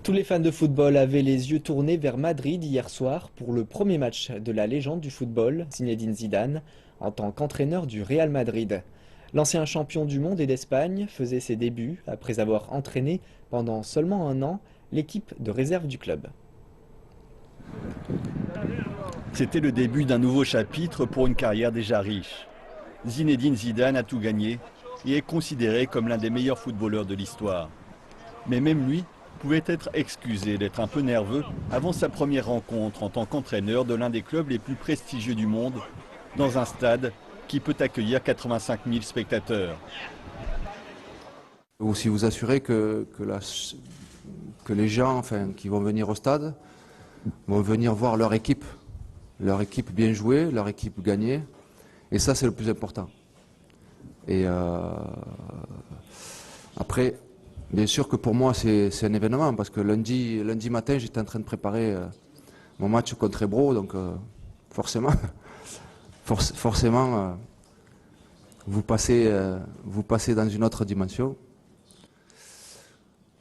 Tous les fans de football avaient les yeux tournés vers Madrid hier soir pour le premier match de la légende du football, Zinedine Zidane, en tant qu'entraîneur du Real Madrid. L'ancien champion du monde et d'Espagne faisait ses débuts après avoir entraîné pendant seulement un an l'équipe de réserve du club. C'était le début d'un nouveau chapitre pour une carrière déjà riche. Zinedine Zidane a tout gagné et est considéré comme l'un des meilleurs footballeurs de l'histoire. Mais même lui pouvait être excusé d'être un peu nerveux avant sa première rencontre en tant qu'entraîneur de l'un des clubs les plus prestigieux du monde, dans un stade qui peut accueillir 85 000 spectateurs. Aussi vous assurer que les gens qui vont venir au stade vont venir voir leur équipe bien jouer, leur équipe gagner, et ça c'est le plus important. Et après, bien sûr que pour moi c'est un événement, parce que lundi matin j'étais en train de préparer mon match contre Ebro, donc forcément vous passez dans une autre dimension.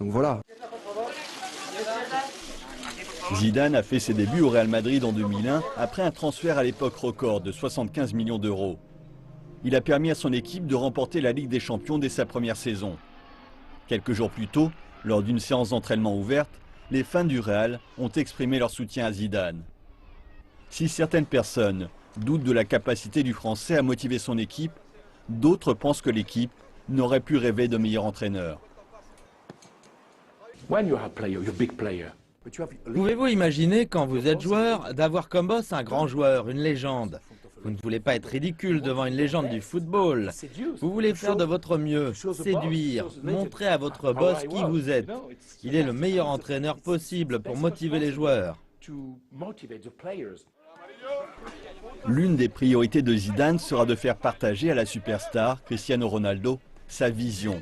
Donc voilà. Zidane a fait ses débuts au Real Madrid en 2001 après un transfert à l'époque record de 75 millions d'euros. Il a permis à son équipe de remporter la Ligue des Champions dès sa première saison. Quelques jours plus tôt, lors d'une séance d'entraînement ouverte, les fans du Real ont exprimé leur soutien à Zidane. Si certaines personnes doutent de la capacité du Français à motiver son équipe, d'autres pensent que l'équipe n'aurait pu rêver de meilleur entraîneur. Pouvez-vous imaginer, quand vous êtes joueur, d'avoir comme boss un grand joueur, une légende? Vous ne voulez pas être ridicule devant une légende du football. Vous voulez faire de votre mieux, séduire, montrer à votre boss qui vous êtes. Il est le meilleur entraîneur possible pour motiver les joueurs. L'une des priorités de Zidane sera de faire partager à la superstar Cristiano Ronaldo sa vision.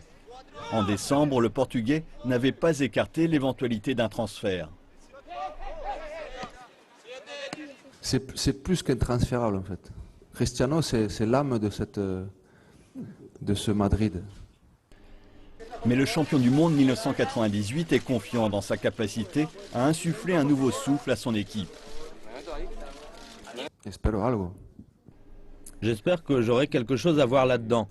En décembre, le Portugais n'avait pas écarté l'éventualité d'un transfert. C'est plus qu'intransférable en fait. Cristiano, c'est l'âme de ce Madrid. Mais le champion du monde 1998 est confiant dans sa capacité à insuffler un nouveau souffle à son équipe. Espero algo. J'espère que j'aurai quelque chose à voir là-dedans,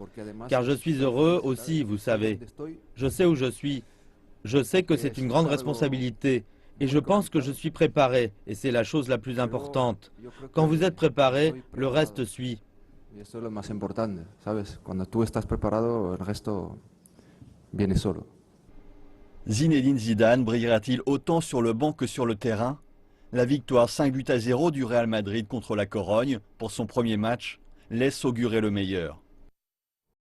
car je suis heureux aussi, vous savez. Je sais où je suis. Je sais que c'est une grande responsabilité. Et je pense que je suis préparé, et c'est la chose la plus importante. Quand vous êtes préparé, le reste suit. Eso es lo más importante, ¿sabes? Cuando tú estás preparado, el resto viene solo. Zinedine Zidane brillera-t-il autant sur le banc que sur le terrain? La victoire 5-0 du Real Madrid contre la Corogne pour son premier match laisse augurer le meilleur.